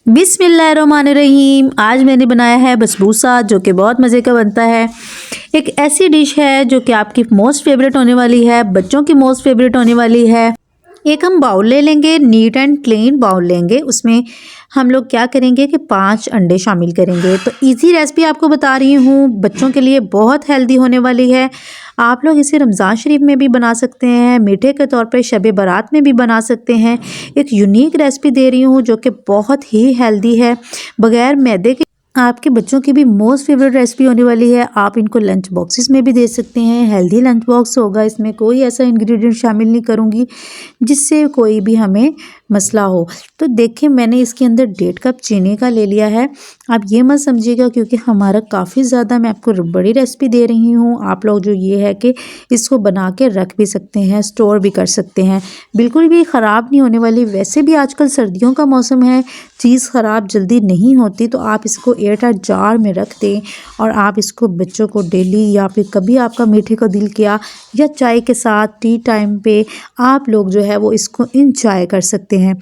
बिस्मिल्लाहिर्रहमानिर्रहीम। आज मैंने बनाया है बसबूसा, जो कि बहुत मज़े का बनता है। एक ऐसी डिश है जो कि आपकी मोस्ट फेवरेट होने वाली है, बच्चों की मोस्ट फेवरेट होने वाली है। एक हम बाउल ले लेंगे, नीट एंड क्लीन बाउल लेंगे। उसमें हम लोग क्या करेंगे कि 5 अंडे शामिल करेंगे। तो इजी रेसिपी आपको बता रही हूँ, बच्चों के लिए बहुत हेल्दी होने वाली है। आप लोग इसे रमज़ान शरीफ में भी बना सकते हैं, मीठे के तौर पे शब बारात में भी बना सकते हैं। एक यूनिक रेसिपी दे रही हूँ जो कि बहुत ही हेल्दी है, बग़ैर मैदे के। आपके बच्चों की भी मोस्ट फेवरेट रेसिपी होने वाली है। आप इनको लंच बॉक्सेस में भी दे सकते हैं, हेल्दी लंच बॉक्स होगा। इसमें कोई ऐसा इंग्रेडिएंट शामिल नहीं करूँगी जिससे कोई भी हमें मसला हो। तो देखिए, मैंने इसके अंदर 1.5 कप चीनी का ले लिया है। आप ये मत समझिएगा क्योंकि हमारा काफ़ी ज़्यादा, मैं आपको बड़ी रेसिपी दे रही हूँ। आप लोग जो ये है कि इसको बना के रख भी सकते हैं, स्टोर भी कर सकते हैं, बिल्कुल भी ख़राब नहीं होने वाली। वैसे भी आजकल सर्दियों का मौसम है, चीज़ ख़राब जल्दी नहीं होती। तो आप इसको एयरटाइट जार में रख दें और आप इसको बच्चों को डेली, या फिर कभी आपका मीठे का दिल किया या चाय के साथ टी टाइम पे आप लोग जो है वो इसको इंजॉय कर सकते हैं।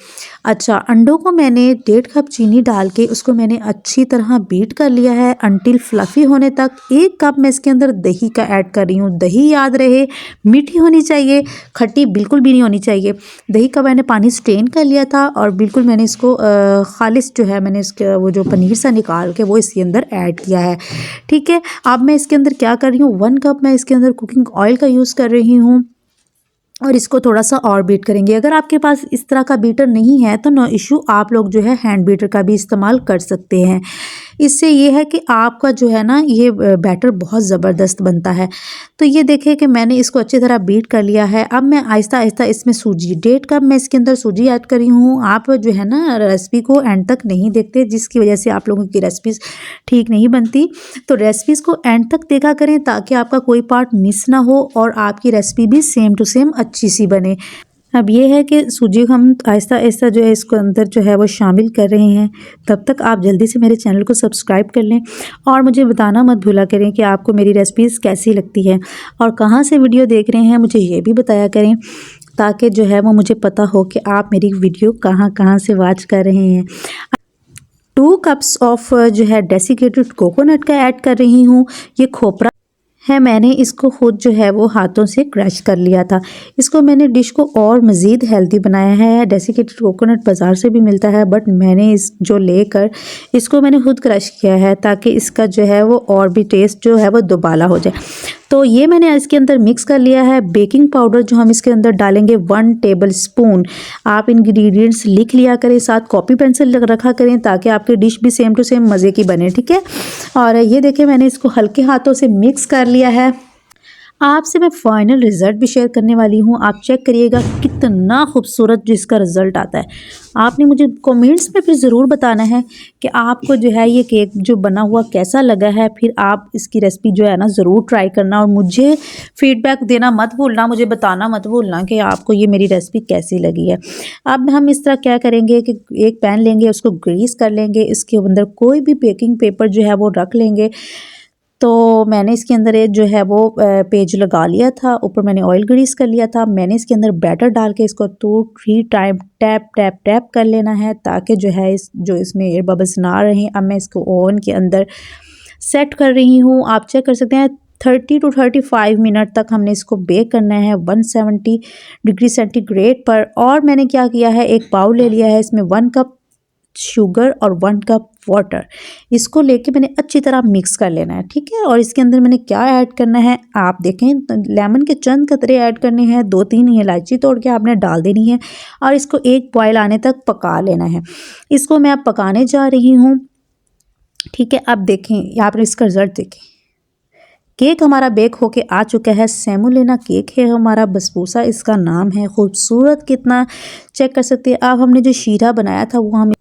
अच्छा, अंडों को मैंने 1.5 कप चीनी डाल के उसको मैंने अच्छी तरह बीट कर लिया है अनटिल फ्लफ़ी होने तक। 1 कप मैं इसके अंदर दही का ऐड कर रही हूँ। दही याद रहे मीठी होनी चाहिए, खट्टी बिल्कुल भी नहीं होनी चाहिए। दही का मैंने पानी स्ट्रेन कर लिया था और बिल्कुल मैंने इसको खालिस जो है, मैंने इसके वो जो पनीर सा निकाल के वो इसके अंदर ऐड किया है। ठीक है, अब मैं इसके अंदर क्या कर रही हूँ, 1 कप मैं इसके अंदर कुकिंग ऑयल का यूज़ कर रही हूँ और इसको थोड़ा सा और बीट करेंगे। अगर आपके पास इस तरह का बीटर नहीं है तो नो इशू, आप लोग जो है हैंड बीटर का भी इस्तेमाल कर सकते हैं। इससे ये है कि आपका जो है ना, ये बैटर बहुत ज़बरदस्त बनता है। तो ये देखिए कि मैंने इसको अच्छी तरह बीट कर लिया है। अब मैं आहिस्ता आहिस्ता इसमें सूजी, 1.5 कप मैं इसके अंदर सूजी ऐड करी हूँ। आप जो है ना रेसिपी को एंड तक नहीं देखते, जिसकी वजह से आप लोगों की रेसिपीज़ ठीक नहीं बनती। तो रेसिपीज़ को एंड तक देखा करें ताकि आपका कोई पार्ट मिस ना हो और आपकी रेसिपी भी सेम टू सेम अच्छी सी बने। अब ये है कि सूजी हम आहिस्ता आहिस्ता जो है इसको अंदर जो है वो शामिल कर रहे हैं। तब तक आप जल्दी से मेरे चैनल को सब्सक्राइब कर लें और मुझे बताना मत भूला करें कि आपको मेरी रेसिपीज़ कैसी लगती है और कहाँ से वीडियो देख रहे हैं, मुझे ये भी बताया करें ताकि जो है वो मुझे पता हो कि आप मेरी वीडियो कहाँ कहाँ से वॉच कर रहे हैं। 2 कप्स ऑफ जो है डेसिकेटेड कोकोनट का ऐड कर रही हूँ। ये खोपरा है, मैंने इसको खुद जो है वो हाथों से क्रश कर लिया था। इसको मैंने डिश को और मज़ीद हेल्दी बनाया है। डेसिकेटेड कोकोनट बाज़ार से भी मिलता है, बट मैंने इस जो लेकर इसको मैंने खुद क्रश किया है ताकि इसका जो है वो और भी टेस्ट जो है वो दोबाला हो जाए। तो ये मैंने इसके अंदर मिक्स कर लिया है। बेकिंग पाउडर जो हम इसके अंदर डालेंगे 1 टेबल स्पून। आप इंग्रेडिएंट्स लिख लिया करें, साथ कॉपी पेंसिल रखा करें ताकि आपकी डिश भी सेम टू सेम मज़े की बने। ठीक है, और ये देखिए मैंने इसको हल्के हाथों से मिक्स कर लिया है। आपसे मैं फाइनल रिज़ल्ट भी शेयर करने वाली हूँ। आप चेक करिएगा कितना खूबसूरत जो इसका रिज़ल्ट आता है। आपने मुझे कमेंट्स में फिर ज़रूर बताना है कि आपको जो है ये केक जो बना हुआ कैसा लगा है। फिर आप इसकी रेसिपी जो है ना ज़रूर ट्राई करना और मुझे फीडबैक देना मत भूलना, मुझे बताना मत भूलना कि आपको ये मेरी रेसिपी कैसी लगी है। अब हम इस तरह क्या करेंगे कि एक पैन लेंगे, उसको ग्रीस कर लेंगे, इसके अंदर कोई भी बेकिंग पेपर जो है वो रख लेंगे। तो मैंने इसके अंदर जो है वो पेज लगा लिया था, ऊपर मैंने ऑयल ग्रीस कर लिया था। मैंने इसके अंदर बैटर डाल के इसको 2-3 टाइम टैप टैप टैप कर लेना है ताकि जो है जो इसमें एयर बबल्स ना रहें। अब मैं इसको ओवन के अंदर सेट कर रही हूँ। आप चेक कर सकते हैं 30 to 35 मिनट तक हमने इसको बेक करना है 170 डिग्री सेंटीग्रेड पर। और मैंने क्या किया है, एक बाउल ले लिया है, इसमें 1 कप शुगर और 1 कप वाटर, इसको लेके मैंने अच्छी तरह मिक्स कर लेना है। ठीक है, और इसके अंदर मैंने क्या ऐड करना है, आप देखें लेमन के चंद कतरे ऐड करने हैं, 2-3 इलायची तोड़ के आपने डाल देनी है और इसको एक बॉयल आने तक पका लेना है। इसको मैं अब पकाने जा रही हूँ। ठीक है, अब देखें यहाँ पर इसका रिजल्ट देखें। केक हमारा बेक होके आ चुका है। सेमोलिना केक है हमारा, बसबूसा इसका नाम है। खूबसूरत कितना चेक कर सकते हैं आप। हमने जो शीरा बनाया था वो हम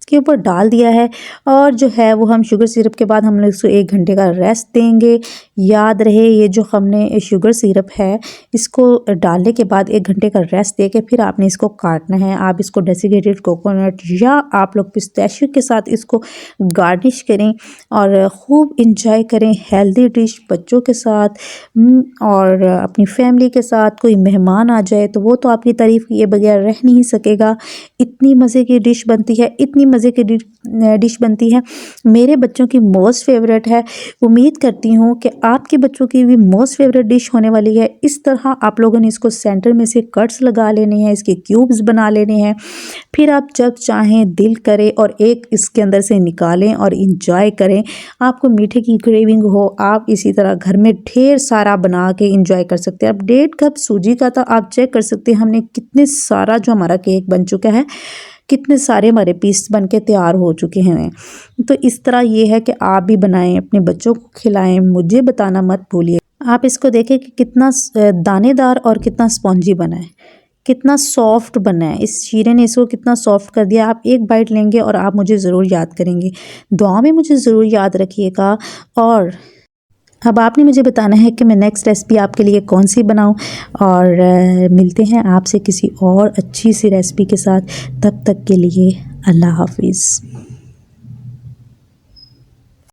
इसके ऊपर डाल दिया है और जो है वो हम शुगर सिरप के बाद हम लोग इसको 1 घंटे का रेस्ट देंगे। याद रहे ये जो हमने शुगर सिरप है इसको डालने के बाद 1 घंटे का रेस्ट दे के फिर आपने इसको काटना है। आप इसको डेसिकेटेड कोकोनट या आप लोग पिस्ताशियो के साथ इसको गार्निश करें और ख़ूब इंजॉय करें। हेल्दी डिश बच्चों के साथ और अपनी फैमिली के साथ, कोई मेहमान आ जाए तो वो तो आपकी तारीफ़ किए बगैर रह नहीं सकेगा। इतनी मज़े की डिश बनती है, इतनी मज़े मज़े की डिश बनती है। मेरे बच्चों की मोस्ट फेवरेट है। उम्मीद करती हूँ कि आपके बच्चों की भी मोस्ट फेवरेट डिश होने वाली है। इस तरह आप लोगों ने इसको सेंटर में से कट्स लगा लेने हैं, इसके क्यूब्स बना लेने हैं। फिर आप जब चाहें दिल करें और एक इसके अंदर से निकालें और इंजॉय करें। आपको मीठे की क्रेविंग हो, आप इसी तरह घर में ढेर सारा बना के इंजॉय कर सकते हैं। अब 1.5 कप सूजी का था, आप चेक कर सकते हैं हमने कितने सारा जो हमारा केक बन चुका है, कितने सारे हमारे पीस बन के तैयार हो चुके हैं। तो इस तरह ये है कि आप भी बनाएं, अपने बच्चों को खिलाएं, मुझे बताना मत भूलिए। आप इसको देखें कि कितना दानेदार और कितना स्पॉन्जी बना है, कितना सॉफ्ट बना है। इस शीरे ने इसको कितना सॉफ्ट कर दिया। आप एक बाइट लेंगे और आप मुझे ज़रूर याद करेंगे, दुआ में मुझे ज़रूर याद रखिएगा। और अब आपने मुझे बताना है कि मैं नेक्स्ट रेसिपी आपके लिए कौन सी बनाऊं। और मिलते हैं आपसे किसी और अच्छी सी रेसिपी के साथ। तब तक के लिए अल्लाह हाफिज़।